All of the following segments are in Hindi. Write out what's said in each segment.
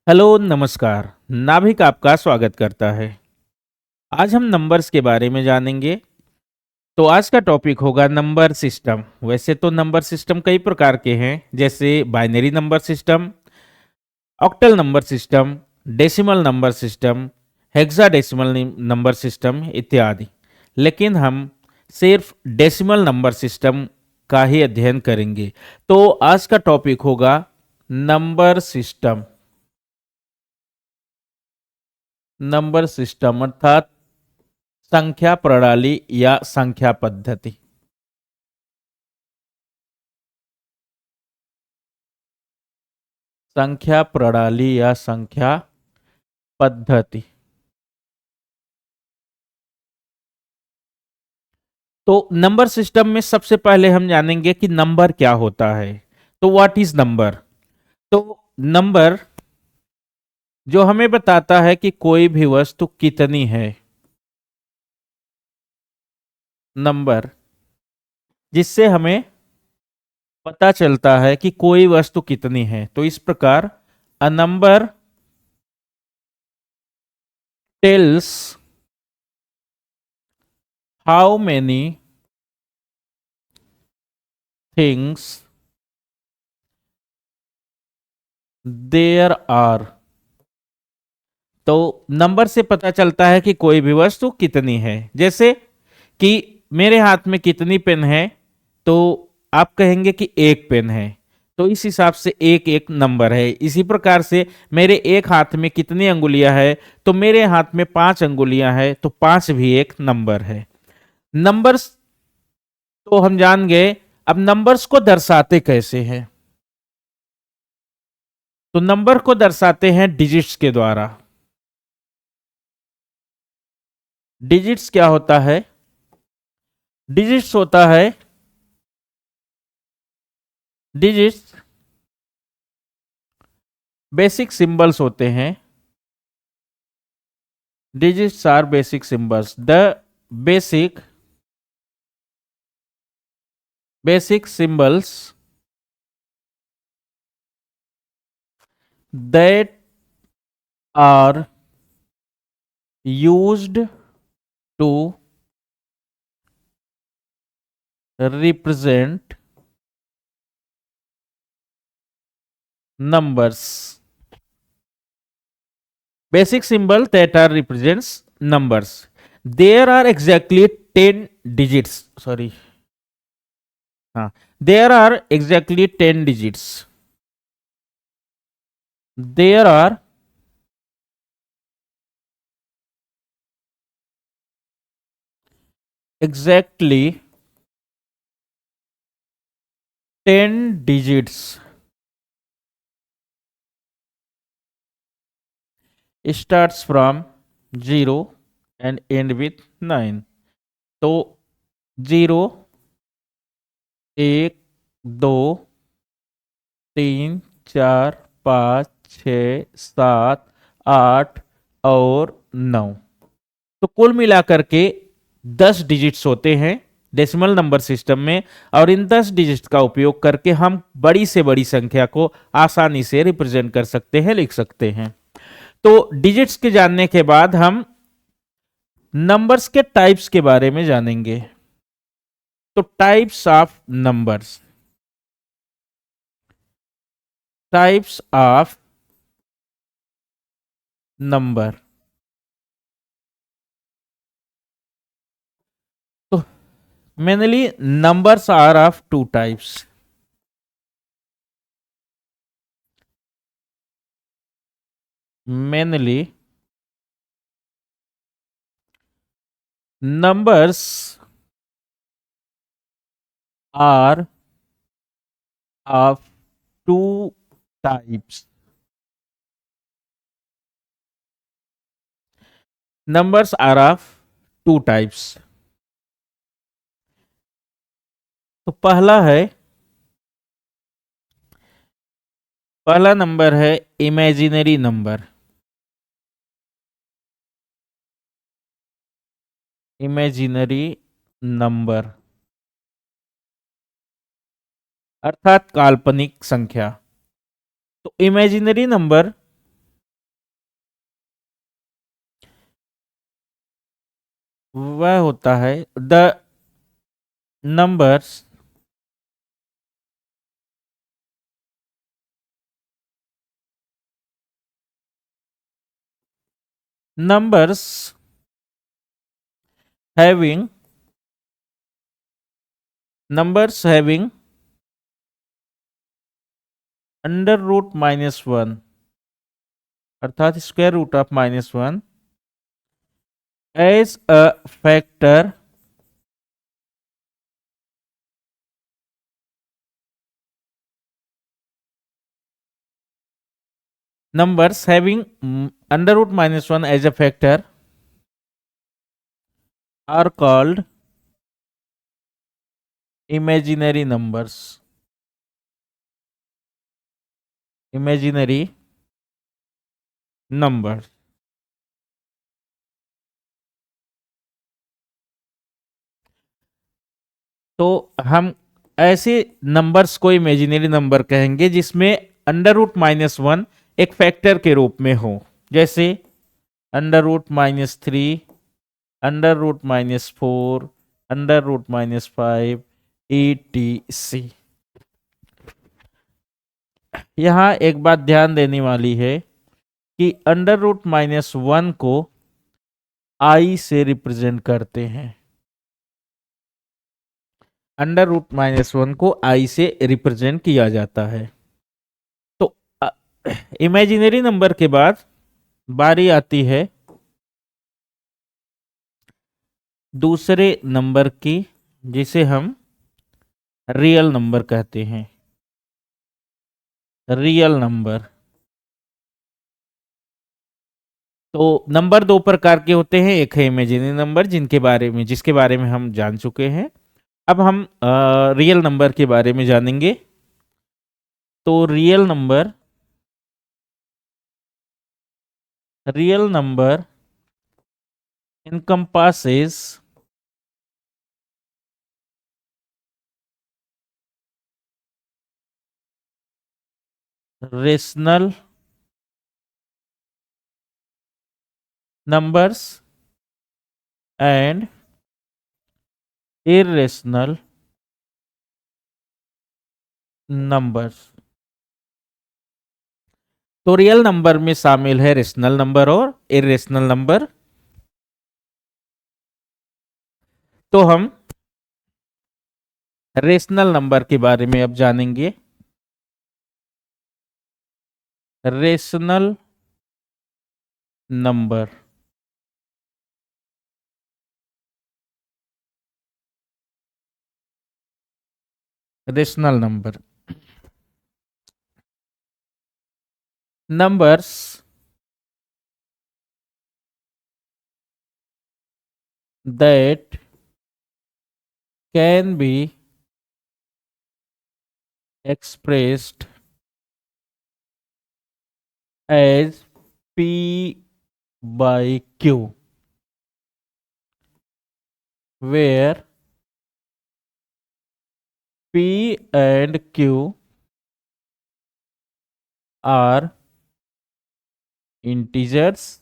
हेलो नमस्कार। नाभिक आपका स्वागत करता है। आज हम नंबर्स के बारे में जानेंगे। तो आज का टॉपिक होगा नंबर सिस्टम। वैसे तो नंबर सिस्टम कई प्रकार के हैं, जैसे binary number system, octal number system, decimal number system, hexadecimal number system इत्यादि। लेकिन हम सिर्फ डेसिमल नंबर सिस्टम का ही अध्ययन करेंगे। तो आज का टॉपिक होगा नंबर सिस्टम। नंबर सिस्टम अर्थात संख्या प्रणाली या संख्या पद्धति। संख्या प्रणाली या संख्या पद्धति। तो नंबर सिस्टम में सबसे पहले हम जानेंगे कि नंबर क्या होता है। तो व्हाट इज नंबर। तो नंबर जो हमें बताता है कि कोई भी वस्तु कितनी है। नंबर जिससे हमें पता चलता है कि कोई वस्तु कितनी है। तो इस प्रकार a number tells how many things there are. तो नंबर से पता चलता है कि कोई भी वस्तु कितनी है। जैसे कि मेरे हाथ में कितनी पेन है, तो आप कहेंगे कि एक पेन है। तो इस हिसाब से एक एक नंबर है। इसी प्रकार से मेरे एक हाथ में कितनी अंगुलियां है, तो मेरे हाथ में 5 अंगुलियां है, तो 5 भी एक नंबर है। नंबर्स तो हम जान गए। अब नंबर्स को दर्शाते कैसे हैं। तो नंबर को दर्शाते हैं डिजिट्स के द्वारा। डिजिट्स क्या होता है। डिजिट्स होता है, डिजिट्स बेसिक सिंबल्स होते हैं। Digits are basic symbols. The basic basic symbols that are used to represent numbers. Basic symbol that are represents numbers. There are exactly 10 digits. Sorry. There are exactly 10 digits. There are exactly 10 digits. It starts from 0 and end with 9. तो 0, 1, 2, 3, 4, 5, 6, 7, 8 और 9। तो कुल मिलाकर के 10 डिजिट्स होते हैं डेसिमल नंबर सिस्टम में। और इन 10 डिजिट्स का उपयोग करके हम बड़ी से बड़ी संख्या को आसानी से रिप्रेजेंट कर सकते हैं, लिख सकते हैं। तो डिजिट्स के जानने के बाद हम नंबर्स के टाइप्स के बारे में जानेंगे। तो types of numbers. Types of number. तो mainly numbers are of two types. Mainly numbers are of two types. Numbers are of two types. तो पहला नंबर है इमेजिनरी नंबर। इमेजिनरी नंबर अर्थात काल्पनिक संख्या। तो इमेजिनरी नंबर वह होता है the numbers numbers having under root -1 अर्थात square root of -1 as a factor numbers having under root -1 as a factor are called imaginary numbers. Imaginary numbers. तो हम ऐसे नंबर्स को इमेजिनरी नंबर कहेंगे जिसमें अंडर रूट -1 एक फैक्टर के रूप में हो, जैसे under root -3, under root -4, under root -5, etc. यहां एक बात ध्यान देने वाली है कि अंडर रूट -1 को आई से रिप्रेजेंट करते हैं। अंडर रूट -1 को आई से रिप्रेजेंट किया जाता है। तो इमेजिनरी नंबर के बाद बारी आती है दूसरे नंबर की, जिसे हम रियल नंबर कहते हैं। Real number. तो नंबर दो प्रकार के होते हैं, एक है इमेजिनरी नंबर जिसके बारे में हम जान चुके हैं। अब हम रियल नंबर के बारे में जानेंगे। तो real number encompasses rational numbers and irrational numbers। तो रियल नंबर में शामिल है रेशनल नंबर और इरेशनल नंबर। तो हम रेशनल नंबर के बारे में अब जानेंगे। Rational number rational number numbers that can be expressed as P by Q, where P and Q are integers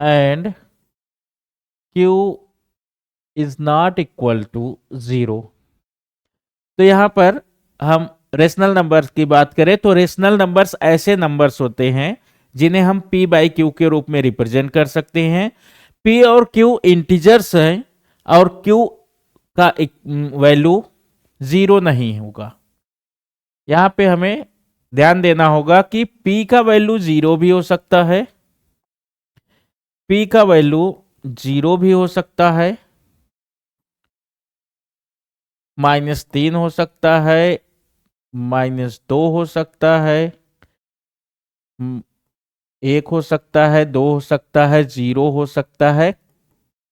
and Q is not equal to 0। तो यहां पर हम रेशनल नंबर्स की बात करें तो रेशनल नंबर्स ऐसे नंबर्स होते हैं जिन्हें हम P बाई क्यू के रूप में रिप्रेजेंट कर सकते हैं। P और Q इंटीजर्स हैं और Q का वैल्यू 0 नहीं होगा। यहां पे हमें ध्यान देना होगा कि P का वैल्यू 0 भी हो सकता है, P का वैल्यू 0 भी हो सकता है, -3 हो सकता है, -2 हो सकता है, 1 हो सकता है, 2 हो सकता है, 0 हो सकता है,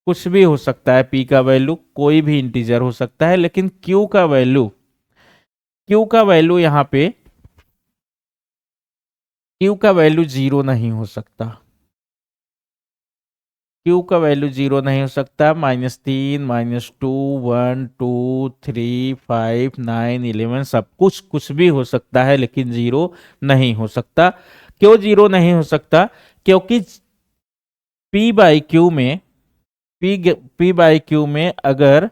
कुछ भी हो सकता है। P का वैल्यू कोई भी इंटीजर हो सकता है, लेकिन Q का वैल्यू यहां पे Q का वैल्यू 0 नहीं हो सकता। Q का वैल्यू 0 नहीं हो सकता। -3, -2, 1, 2, 3, 5, 9, 11 सब कुछ भी हो सकता है, लेकिन 0 नहीं हो सकता। क्यों 0 नहीं हो सकता? क्योंकि पी बाई क्यू में पी बाई क्यू में अगर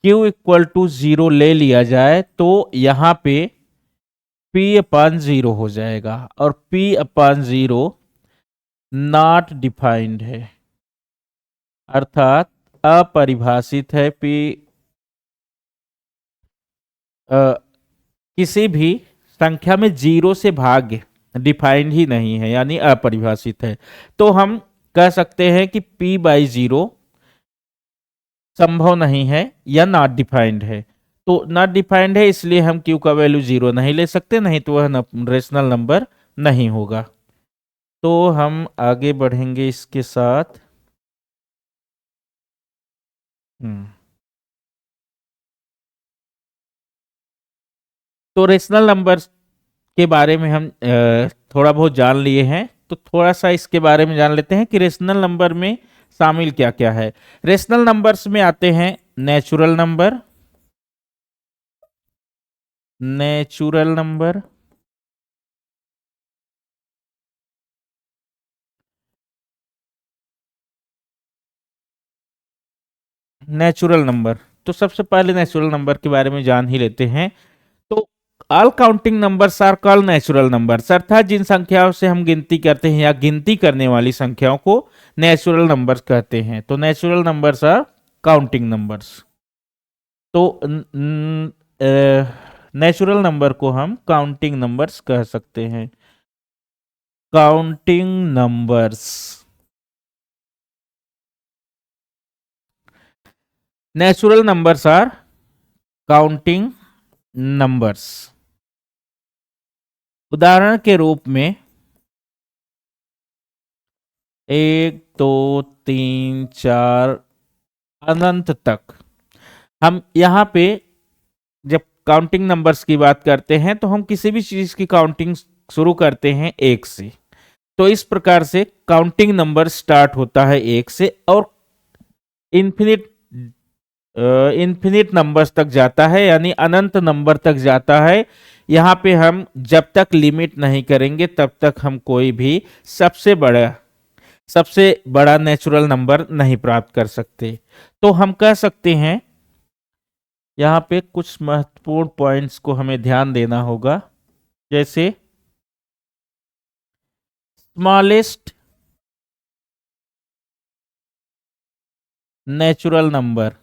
क्यू इक्वल टू जीरो ले लिया जाए तो यहां पे पी अपान जीरो हो जाएगा, और P upon zero not defined है, अर्थात अपरिभाषित है। पी किसी भी संख्या में जीरो से भाग्य डिफाइंड ही नहीं है, यानी अपरिभाषित है। तो हम कह सकते हैं कि p बाई जीरो संभव नहीं है या नॉट डिफाइंड है। तो नॉट डिफाइंड है, इसलिए हम q का वैल्यू जीरो नहीं ले सकते, नहीं तो वह रेशनल नंबर नहीं होगा। तो हम आगे बढ़ेंगे इसके साथ। हम्म तो रेशनल नंबर के बारे में हम थोड़ा बहुत जान लिए हैं, तो थोड़ा सा इसके बारे में जान लेते हैं कि रेशनल नंबर में शामिल क्या क्या है। रेशनल नंबर्स में आते हैं natural number, natural number, natural number. तो सबसे पहले नेचुरल नंबर के बारे में जान ही लेते हैं। तो all counting numbers are called natural numbers, अर्थात जिन संख्याओं से हम गिनती करते हैं या गिनती करने वाली संख्याओं को नेचुरल नंबर्स कहते हैं। तो natural numbers are counting numbers. तो नेचुरल नंबर को हम काउंटिंग नंबर्स कह सकते हैं। Counting numbers, natural numbers are counting numbers. उदाहरण के रूप में 1 2 3 4 अनंत तक। हम यहाँ पे जब काउंटिंग नंबर्स की बात करते हैं तो हम किसी भी चीज की काउंटिंग शुरू करते हैं एक से। तो इस प्रकार से काउंटिंग नंबर स्टार्ट होता है एक से और इन्फिनिट इन्फिनिट नंबर्स तक जाता है, यानी अनंत नंबर तक जाता है। यहाँ पे हम जब तक लिमिट नहीं करेंगे तब तक हम कोई भी सबसे बड़ा नेचुरल नंबर नहीं प्राप्त कर सकते। तो हम कह सकते हैं, यहाँ पे कुछ महत्वपूर्ण पॉइंट्स को हमें ध्यान देना होगा, जैसे smallest natural number,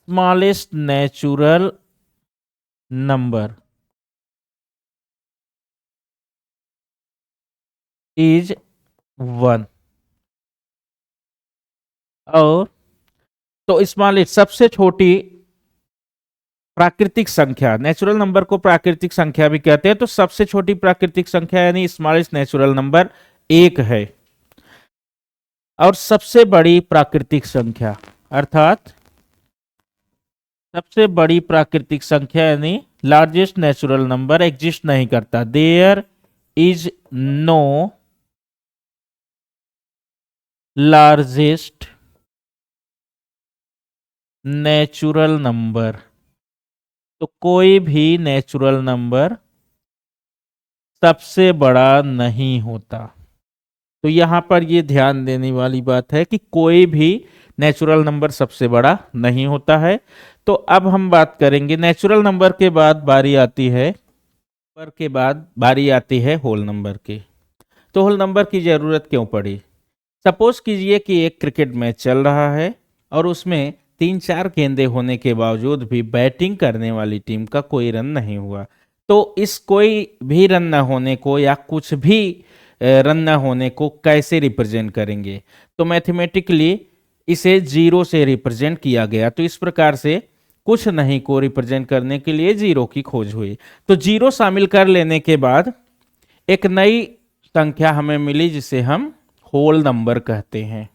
smallest natural number is 1। और तो स्मॉलेस्ट सबसे छोटी प्राकृतिक संख्या, नेचुरल नंबर को प्राकृतिक संख्या भी कहते हैं, तो सबसे छोटी प्राकृतिक संख्या यानी स्मॉलेस्ट नेचुरल नंबर एक है। और सबसे बड़ी प्राकृतिक संख्या अर्थात सबसे बड़ी प्राकृतिक संख्या यानी लार्जेस्ट नेचुरल नंबर एग्जिस्ट नहीं करता। There is no largest natural number. तो कोई भी नेचुरल नंबर सबसे बड़ा नहीं होता। तो यहां पर यह ध्यान देने वाली बात है कि कोई भी नेचुरल नंबर सबसे बड़ा नहीं होता है। तो अब हम बात करेंगे नेचुरल नंबर के बाद बारी आती है होल नंबर की। तो होल नंबर की जरूरत क्यों पड़ी? सपोज कीजिए कि एक क्रिकेट मैच चल रहा है और उसमें 3 4 गेंदे होने के बावजूद भी बैटिंग करने वाली टीम का कोई रन नहीं हुआ। तो इस कोई भी रन न होने को या कुछ भी रन न होने को कैसे रिप्रेजेंट करेंगे? तो मैथमेटिकली इसे जीरो से रिप्रेजेंट किया गया। तो इस प्रकार से कुछ नहीं को रिप्रेजेंट करने के लिए जीरो की खोज हुई। तो जीरो शामिल कर लेने के बाद एक नई संख्या हमें मिली जिसे हम होल नंबर कहते हैं।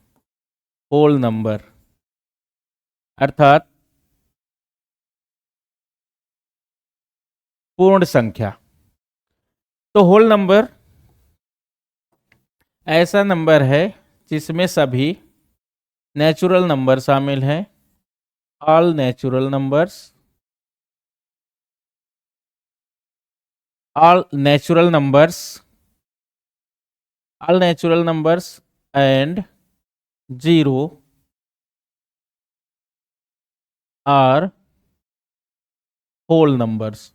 होल नंबर अर्थात पूर्ण संख्या। तो होल नंबर ऐसा नंबर है जिसमें सभी नेचुरल नंबर शामिल हैं। All natural numbers, all natural numbers all natural numbers and zero are whole numbers,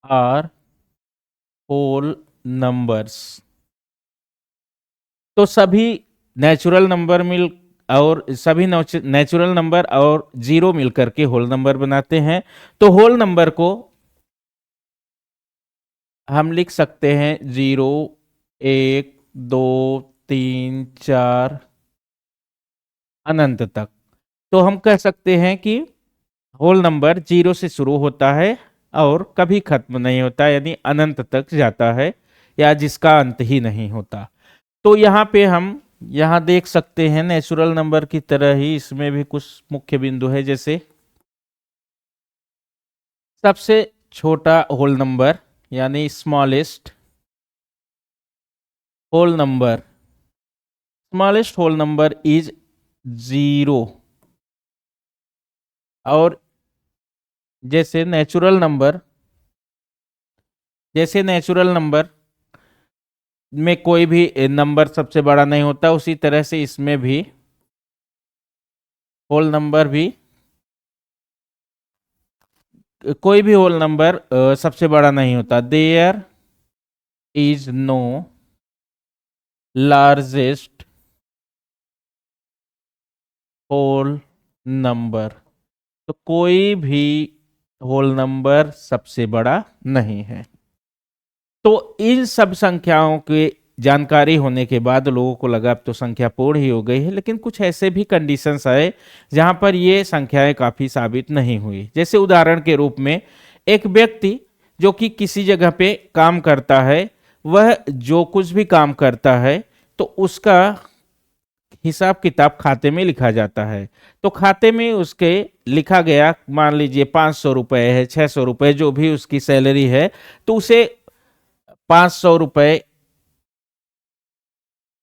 are whole numbers. तो सभी नेचुरल नंबर मिल और सभी नेचुरल नंबर और जीरो मिलकर के होल नंबर बनाते हैं। तो होल नंबर को हम लिख सकते हैं 0, 1, 2, 3, 4 अनंत तक। तो हम कह सकते हैं कि होल नंबर जीरो से शुरू होता है और कभी खत्म नहीं होता, यानी अनंत तक जाता है, या जिसका अंत ही नहीं होता। तो यहाँ पे हम यहाँ देख सकते हैं नेचुरल नंबर की तरह ही इसमें भी कुछ मुख्य बिंदु है, जैसे सबसे छोटा होल नंबर यानी smallest whole number, smallest whole number is zero. और जैसे नेचुरल नंबर, जैसे नेचुरल नंबर में कोई भी नंबर सबसे बड़ा नहीं होता, उसी तरह से इसमें भी होल नंबर भी, कोई भी होल नंबर सबसे बड़ा नहीं होता। There is no largest whole number. तो कोई भी होल नंबर सबसे बड़ा नहीं है। तो इन सब संख्याओं की जानकारी होने के बाद लोगों को लगा अब तो संख्या पूर्ण ही हो गई है, लेकिन कुछ ऐसे भी कंडीशंस आए जहां पर ये संख्याएं काफी साबित नहीं हुई। जैसे उदाहरण के रूप में एक व्यक्ति जो कि किसी जगह पे काम करता है, वह जो कुछ भी काम करता है तो उसका हिसाब किताब खाते में लिखा जाता है। तो खाते में उसके लिखा गया, मान लीजिए 500 रुपए है, 600 रुपए, जो भी उसकी सैलरी है, तो उसे 500 रुपए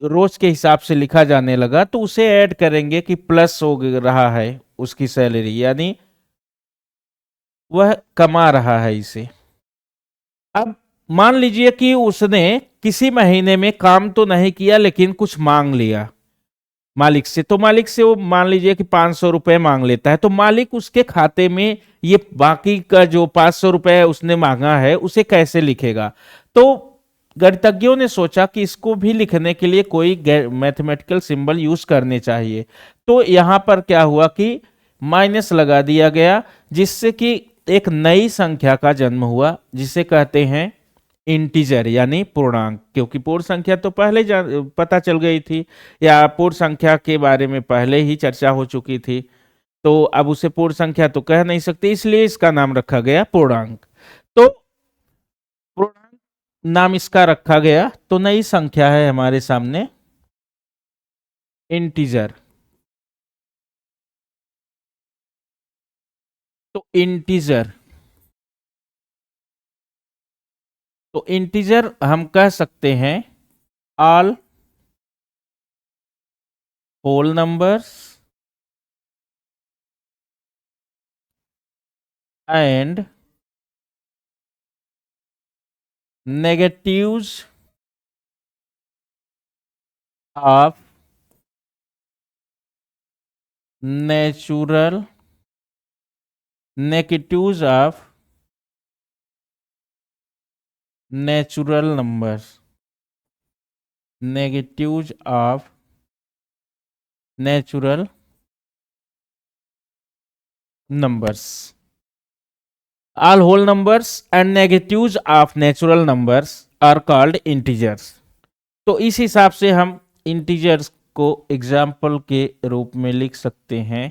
रोज के हिसाब से लिखा जाने लगा। तो उसे ऐड करेंगे कि प्लस हो रहा है उसकी सैलरी, यानी वह कमा रहा है इसे। अब मान लीजिए कि उसने किसी महीने में काम तो नहीं किया लेकिन कुछ मांग लिया मालिक से। तो मालिक से वो मान लीजिए कि 500 रुपए मांग लेता है, तो मालिक उसके खाते में ये बाकी का जो 500 रुपए है उसने मांगा है उसे कैसे लिखेगा। तो गणितज्ञों ने सोचा कि इसको भी लिखने के लिए कोई मैथमेटिकल सिंबल यूज करने चाहिए। तो यहां पर क्या हुआ कि माइनस लगा दिया गया, जिससे कि एक नई संख्या का जन्म हुआ जिसे कहते हैं इंटीजर यानी पूर्णांक। क्योंकि पूर्ण संख्या तो पहले पता चल गई थी, या पूर्ण संख्या के बारे में पहले ही चर्चा हो चुकी थी, तो अब उसे पूर्ण संख्या तो कह नहीं सकते, इसलिए इसका नाम रखा गया पूर्णांक। तो पूर्णांक नाम इसका रखा गया। तो नई संख्या है हमारे सामने इंटीजर। तो इंटीजर, तो इंटीजर हम कह सकते हैं all whole numbers and negatives of natural negatives of natural numbers, negatives of natural numbers, all whole numbers and negatives of natural numbers are called integers। तो इस हिसाब से हम इंटीजर्स को एग्जाम्पल के रूप में लिख सकते हैं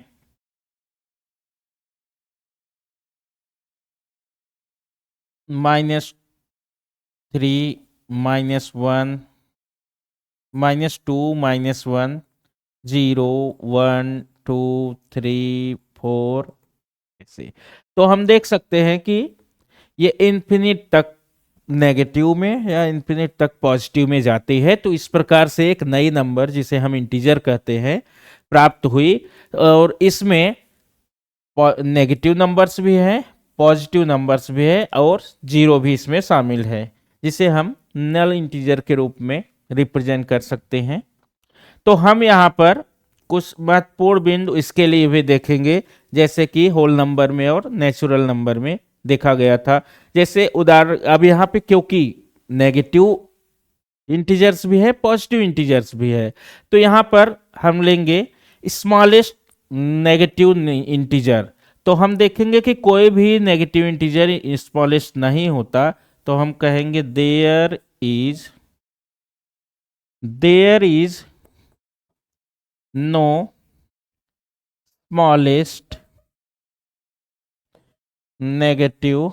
-3, -1, -2, -1, 0, 1, 2, 3, 4 ऐसे। तो हम देख सकते हैं कि ये इन्फिनिट तक नेगेटिव में या इन्फिनिट तक पॉजिटिव में जाती है। तो इस प्रकार से एक नई नंबर जिसे हम इंटीजर कहते हैं प्राप्त हुई। और इसमें नेगेटिव नंबर्स भी हैं, पॉजिटिव नंबर्स भी है और जीरो भी इसमें शामिल है, जिसे हम नल इंटीजर के रूप में रिप्रेजेंट कर सकते हैं। तो हम यहाँ पर कुछ महत्वपूर्ण बिंदु इसके लिए भी देखेंगे, जैसे कि होल नंबर में और नेचुरल नंबर में देखा गया था। जैसे उदाहरण, अब यहाँ पे क्योंकि नेगेटिव इंटीजर्स भी है, पॉजिटिव इंटीजर्स भी है, तो यहाँ पर हम लेंगे स्मॉलेस्ट नेगेटिव इंटीजर। तो हम देखेंगे कि कोई भी नेगेटिव इंटीजर स्मॉलेस्ट नहीं होता, तो हम कहेंगे there is no smallest negative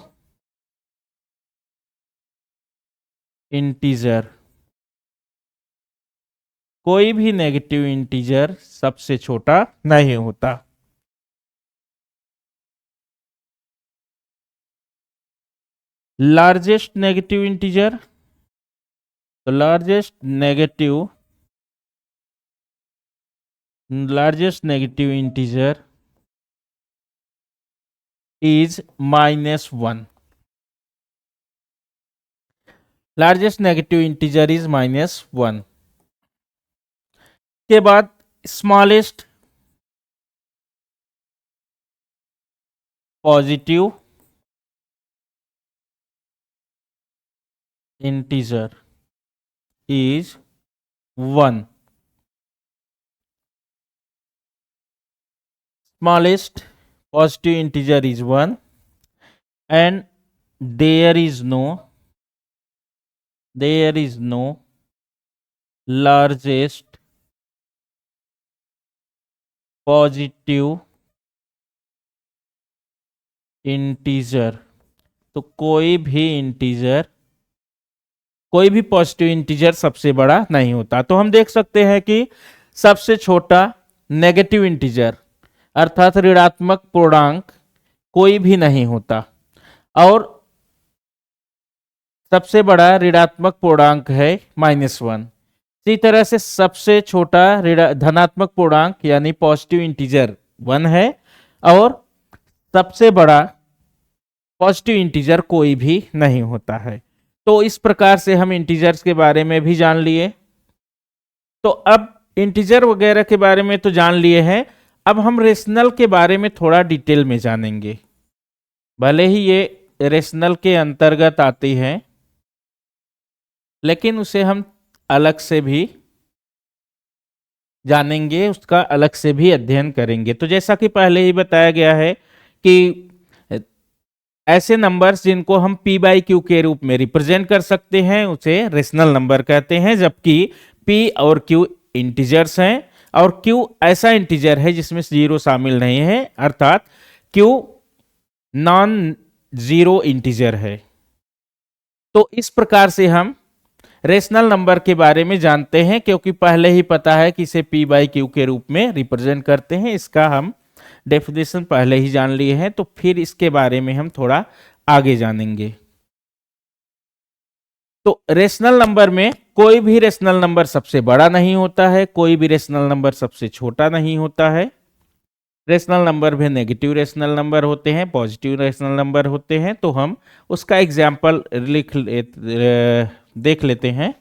integer. कोई भी नेगेटिव इंटीजर सबसे छोटा नहीं होता। लार्जेस्ट नेगेटिव इंटीजर, तो largest negative integer is -1। Largest negative integer is -1 के बाद smallest positive integer is 1। smallest positive integer is 1 and there is no largest positive integer। तो कोई भी पॉजिटिव इंटीजर सबसे बड़ा नहीं होता। तो हम देख सकते हैं कि सबसे छोटा नेगेटिव इंटीजर अर्थात ऋणात्मक पूर्णांक कोई भी नहीं होता और सबसे बड़ा ऋणात्मक पूर्णांक है -1। इसी तरह से सबसे छोटा धनात्मक पूर्णांक यानी पॉजिटिव इंटीजर 1 है और सबसे बड़ा पॉजिटिव इंटीजर कोई भी नहीं होता है। तो इस प्रकार से हम इंटीजर्स के बारे में भी जान लिए। तो अब इंटीजर वगैरह के बारे में तो जान लिए हैं, अब हम रेशनल के बारे में थोड़ा डिटेल में जानेंगे। भले ही ये रेशनल के अंतर्गत आती है, लेकिन उसे हम अलग से भी जानेंगे, उसका अलग से भी अध्ययन करेंगे। तो जैसा कि पहले ही बताया गया है कि ऐसे नंबर्स जिनको हम p बाई क्यू के रूप में रिप्रेजेंट कर सकते हैं उसे रेशनल नंबर कहते हैं, जबकि p और q इंटीजर्स हैं और q ऐसा इंटीजर है जिसमें जीरो शामिल नहीं है, अर्थात q नॉन जीरो इंटीजर है। तो इस प्रकार से हम रेशनल नंबर के बारे में जानते हैं, क्योंकि पहले ही पता है कि इसे p बाई क्यू के रूप में रिप्रेजेंट करते हैं। इसका हम डेफिनेशन पहले ही जान लिए हैं, तो फिर इसके बारे में हम थोड़ा आगे जानेंगे। तो रेशनल नंबर में कोई भी रेशनल नंबर सबसे बड़ा नहीं होता है, कोई भी रेशनल नंबर सबसे छोटा नहीं होता है। रेशनल नंबर भी नेगेटिव रेशनल नंबर होते हैं, पॉजिटिव रेशनल नंबर होते हैं। तो हम उसका एग्जाम्पल देख लेते हैं।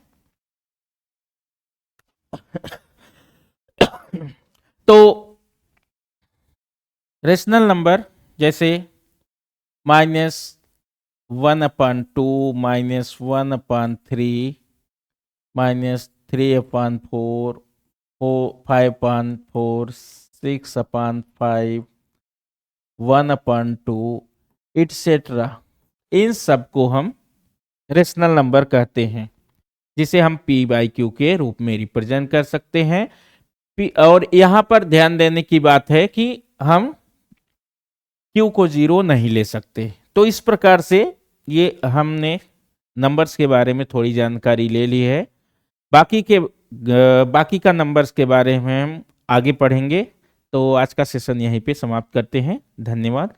तो रेशनल नंबर जैसे -1/2, -1/3, -3/4, 5/4, 6/5, 1/2 इट्सेट्रा, इन सब को हम रेशनल नंबर कहते हैं, जिसे हम p बाई क्यू के रूप में रिप्रेजेंट कर सकते हैं। और यहाँ पर ध्यान देने की बात है कि हम q को जीरो नहीं ले सकते। तो इस प्रकार से ये हमने नंबर्स के बारे में थोड़ी जानकारी ले ली है। बाकी का नंबर्स के बारे में हम आगे पढ़ेंगे। तो आज का सेशन यहीं पे समाप्त करते हैं। धन्यवाद।